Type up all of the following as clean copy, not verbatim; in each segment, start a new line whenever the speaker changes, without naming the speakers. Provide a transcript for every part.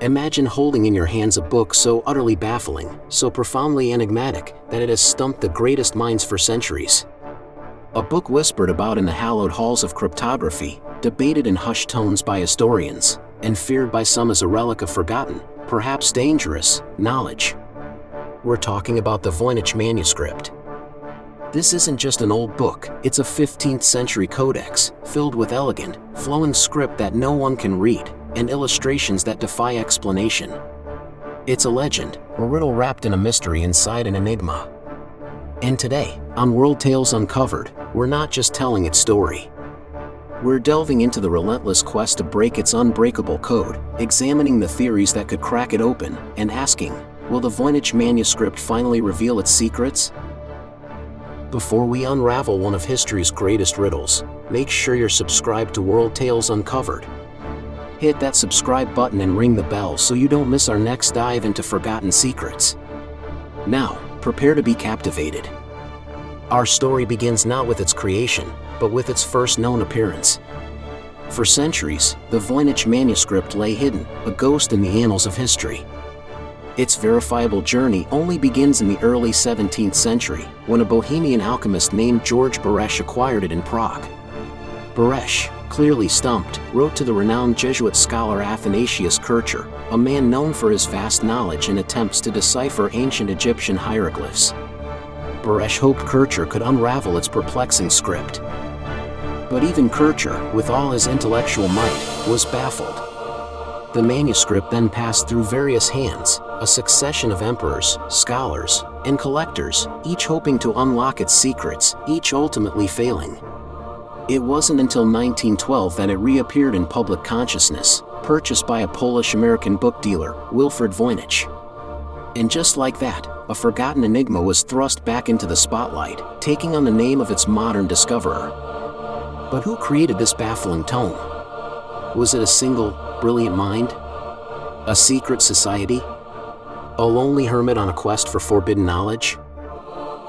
Imagine holding in your hands a book so utterly baffling, so profoundly enigmatic, that it has stumped the greatest minds for centuries. A book whispered about in the hallowed halls of cryptography, debated in hushed tones by historians, and feared by some as a relic of forgotten, perhaps dangerous, knowledge. We're talking about the Voynich Manuscript. This isn't just an old book, it's a 15th century codex, filled with elegant, flowing script that no one can read, and illustrations that defy explanation. It's a legend, a riddle wrapped in a mystery inside an enigma. And today, on World Tales Uncovered, we're not just telling its story. We're delving into the relentless quest to break its unbreakable code, examining the theories that could crack it open, and asking, will the Voynich Manuscript finally reveal its secrets? Before we unravel one of history's greatest riddles, make sure you're subscribed to World Tales Uncovered. Hit that subscribe button and ring the bell so you don't miss our next dive into forgotten secrets. Now, prepare to be captivated. Our story begins not with its creation, but with its first known appearance. For centuries, the Voynich Manuscript lay hidden, a ghost in the annals of history. Its verifiable journey only begins in the early 17th century, when a Bohemian alchemist named George Baresch acquired it in Prague. Baresch, clearly stumped, wrote to the renowned Jesuit scholar Athanasius Kircher, a man known for his vast knowledge and attempts to decipher ancient Egyptian hieroglyphs. Baresch hoped Kircher could unravel its perplexing script. But even Kircher, with all his intellectual might, was baffled. The manuscript then passed through various hands, a succession of emperors, scholars, and collectors, each hoping to unlock its secrets, each ultimately failing. It wasn't until 1912 that it reappeared in public consciousness, purchased by a Polish-American book dealer, Wilfrid Voynich. And just like that, a forgotten enigma was thrust back into the spotlight, taking on the name of its modern discoverer. But who created this baffling tome? Was it a single, brilliant mind? A secret society? A lonely hermit on a quest for forbidden knowledge?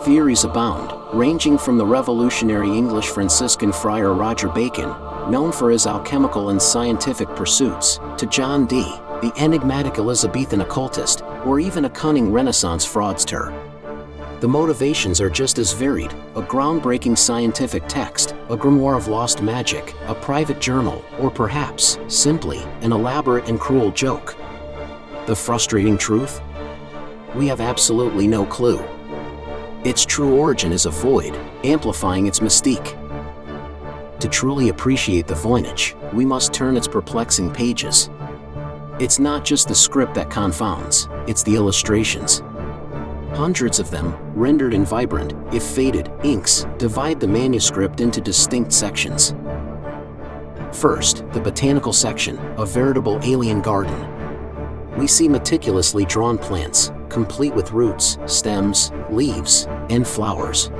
Theories abound, ranging from the revolutionary English Franciscan friar Roger Bacon, known for his alchemical and scientific pursuits, to John Dee, the enigmatic Elizabethan occultist, or even a cunning Renaissance fraudster. The motivations are just as varied: a groundbreaking scientific text, a grimoire of lost magic, a private journal, or perhaps, simply, an elaborate and cruel joke. The frustrating truth? We have absolutely no clue. Its true origin is a void, amplifying its mystique. To truly appreciate the Voynich, we must turn its perplexing pages. It's not just the script that confounds, it's the illustrations. Hundreds of them, rendered in vibrant, if faded, inks, divide the manuscript into distinct sections. First, the Botanical section, a veritable alien garden. We see meticulously drawn plants, complete with roots, stems, leaves, and flowers.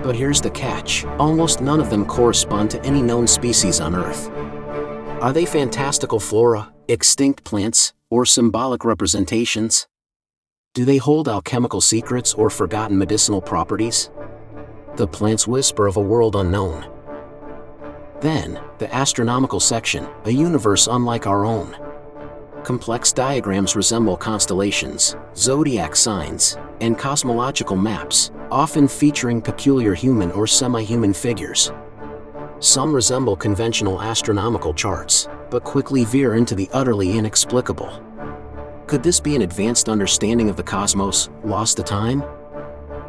But here's the catch: almost none of them correspond to any known species on Earth. Are they fantastical flora, extinct plants, or symbolic representations? Do they hold alchemical secrets or forgotten medicinal properties? The plants whisper of a world unknown. Then, the Astronomical section, a universe unlike our own. Complex diagrams resemble constellations, zodiac signs, and cosmological maps, often featuring peculiar human or semi-human figures. Some resemble conventional astronomical charts, but quickly veer into the utterly inexplicable. Could this be an advanced understanding of the cosmos, lost to time?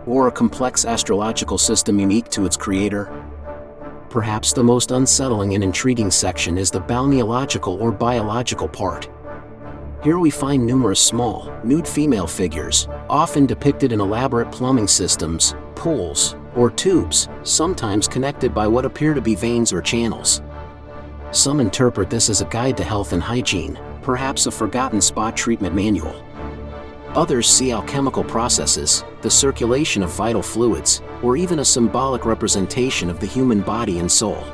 Or a complex astrological system unique to its creator? Perhaps the most unsettling and intriguing section is the Balneological or biological part. Here we find numerous small, nude female figures, often depicted in elaborate plumbing systems, pools, or tubes, sometimes connected by what appear to be veins or channels. Some interpret this as a guide to health and hygiene, perhaps a forgotten spot treatment manual. Others see alchemical processes, the circulation of vital fluids, or even a symbolic representation of the human body and soul.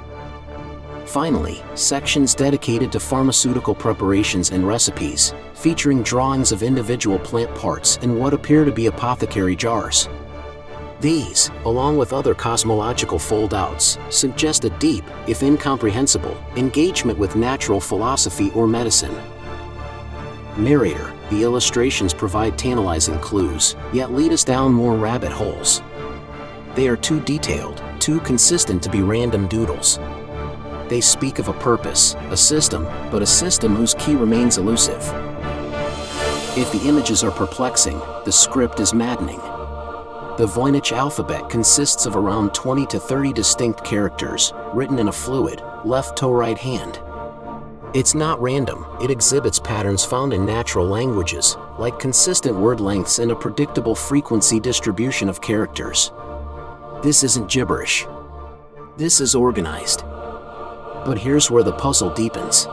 Finally, sections dedicated to pharmaceutical preparations and recipes, featuring drawings of individual plant parts in what appear to be apothecary jars. These, along with other cosmological fold-outs, suggest a deep, if incomprehensible, engagement with natural philosophy or medicine. Narrator: the illustrations provide tantalizing clues, yet lead us down more rabbit holes. They are too detailed, too consistent to be random doodles. They speak of a purpose, a system, but a system whose key remains elusive. If the images are perplexing, the script is maddening. The Voynich alphabet consists of around 20 to 30 distinct characters, written in a fluid, left to right hand. It's not random, it exhibits patterns found in natural languages, like consistent word lengths and a predictable frequency distribution of characters. This isn't gibberish. This is organized. But here's where the puzzle deepens.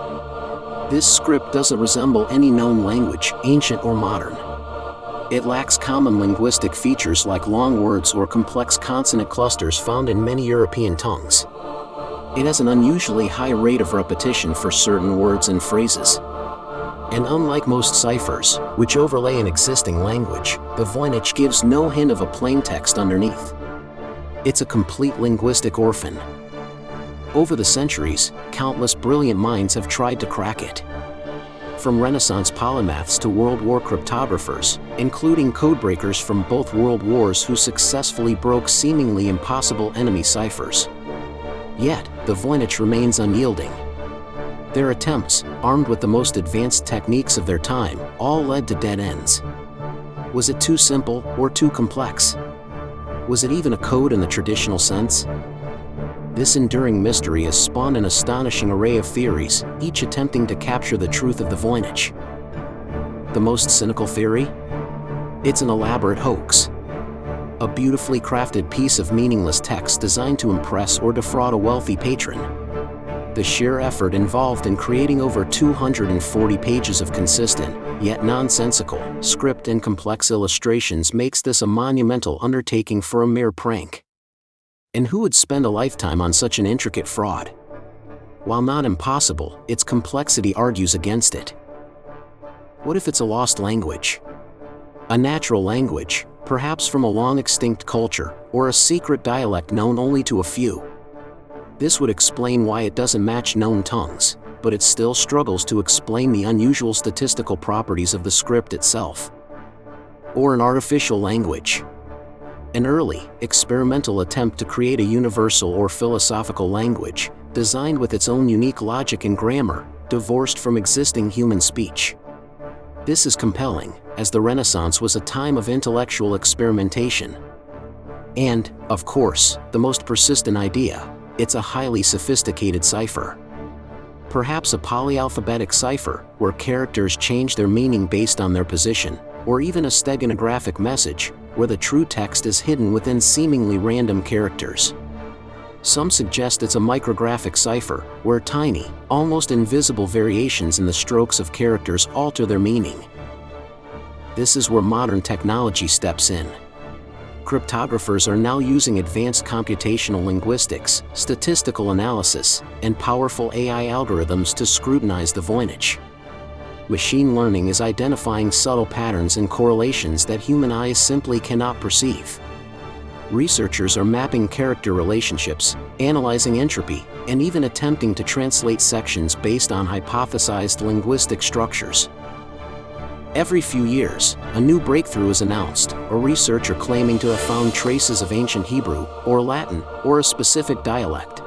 This script doesn't resemble any known language, ancient or modern. It lacks common linguistic features like long words or complex consonant clusters found in many European tongues. It has an unusually high rate of repetition for certain words and phrases. And unlike most ciphers, which overlay an existing language, the Voynich gives no hint of a plain text underneath. It's a complete linguistic orphan. Over the centuries, countless brilliant minds have tried to crack it. From Renaissance polymaths to World War cryptographers, including codebreakers from both world wars who successfully broke seemingly impossible enemy ciphers. Yet, the Voynich remains unyielding. Their attempts, armed with the most advanced techniques of their time, all led to dead ends. Was it too simple or too complex? Was it even a code in the traditional sense? This enduring mystery has spawned an astonishing array of theories, each attempting to capture the truth of the Voynich. The most cynical theory? It's an elaborate hoax. A beautifully crafted piece of meaningless text designed to impress or defraud a wealthy patron. The sheer effort involved in creating over 240 pages of consistent, yet nonsensical, script and complex illustrations makes this a monumental undertaking for a mere prank. And who would spend a lifetime on such an intricate fraud? While not impossible, its complexity argues against it. What if it's a lost language? A natural language, perhaps from a long-extinct culture, or a secret dialect known only to a few? This would explain why it doesn't match known tongues, but it still struggles to explain the unusual statistical properties of the script itself. Or an artificial language. An early, experimental attempt to create a universal or philosophical language, designed with its own unique logic and grammar, divorced from existing human speech. This is compelling, as the Renaissance was a time of intellectual experimentation. And, of course, the most persistent idea, it's a highly sophisticated cipher. Perhaps a polyalphabetic cipher, where characters change their meaning based on their position, or even a steganographic message, where the true text is hidden within seemingly random characters. Some suggest it's a micrographic cipher, where tiny, almost invisible variations in the strokes of characters alter their meaning. This is where modern technology steps in. Cryptographers are now using advanced computational linguistics, statistical analysis, and powerful AI algorithms to scrutinize the Voynich. Machine learning is identifying subtle patterns and correlations that human eyes simply cannot perceive. Researchers are mapping character relationships, analyzing entropy, and even attempting to translate sections based on hypothesized linguistic structures. Every few years, a new breakthrough is announced, a researcher claiming to have found traces of ancient Hebrew, or Latin, or a specific dialect.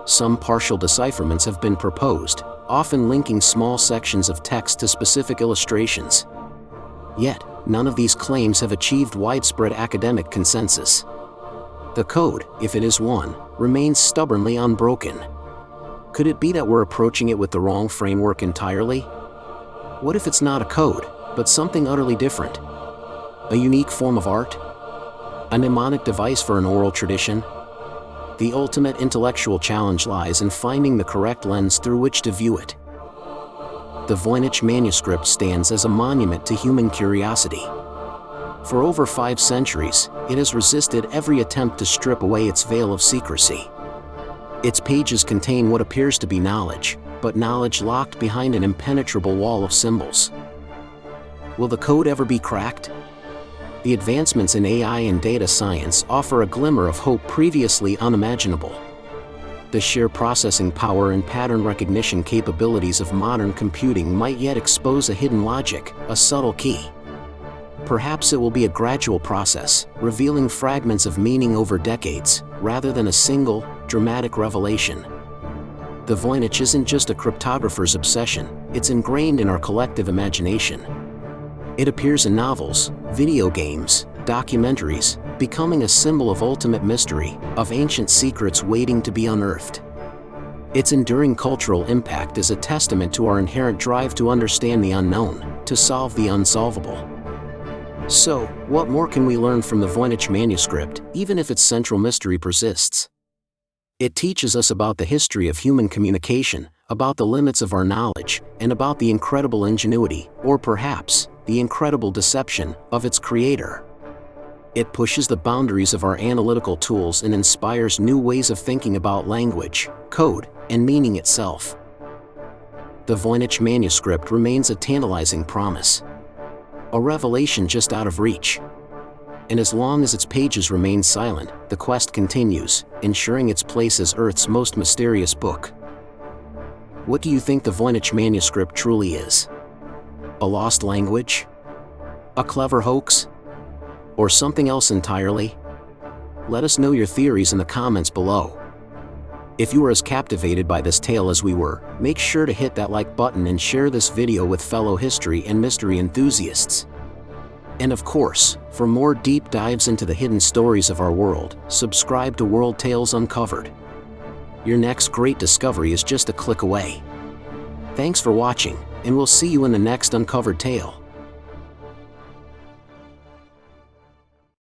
Some partial decipherments have been proposed, often linking small sections of text to specific illustrations. Yet, none of these claims have achieved widespread academic consensus. The code, if it is one, remains stubbornly unbroken. Could it be that we're approaching it with the wrong framework entirely? What if it's not a code, but something utterly different? A unique form of art? A mnemonic device for an oral tradition? The ultimate intellectual challenge lies in finding the correct lens through which to view it. The Voynich Manuscript stands as a monument to human curiosity. For over 5 centuries, it has resisted every attempt to strip away its veil of secrecy. Its pages contain what appears to be knowledge, but knowledge locked behind an impenetrable wall of symbols. Will the code ever be cracked? The advancements in AI and data science offer a glimmer of hope previously unimaginable. The sheer processing power and pattern recognition capabilities of modern computing might yet expose a hidden logic, a subtle key. Perhaps it will be a gradual process, revealing fragments of meaning over decades, rather than a single, dramatic revelation. The Voynich isn't just a cryptographer's obsession, it's ingrained in our collective imagination. It appears in novels, video games, documentaries, becoming a symbol of ultimate mystery, of ancient secrets waiting to be unearthed. Its enduring cultural impact is a testament to our inherent drive to understand the unknown, to solve the unsolvable. So, what more can we learn from the Voynich Manuscript, even if its central mystery persists? It teaches us about the history of human communication, about the limits of our knowledge, and about the incredible ingenuity, or perhaps, the incredible deception, of its creator. It pushes the boundaries of our analytical tools and inspires new ways of thinking about language, code, and meaning itself. The Voynich Manuscript remains a tantalizing promise. A revelation just out of reach. And as long as its pages remain silent, the quest continues, ensuring its place as Earth's most mysterious book. What do you think the Voynich Manuscript truly is? A lost language? A clever hoax? Or something else entirely? Let us know your theories in the comments below. If you were as captivated by this tale as we were, make sure to hit that like button and share this video with fellow history and mystery enthusiasts. And of course, for more deep dives into the hidden stories of our world, subscribe to World Tales Uncovered. Your next great discovery is just a click away. Thanks for watching, and we'll see you in the next Uncovered Tale.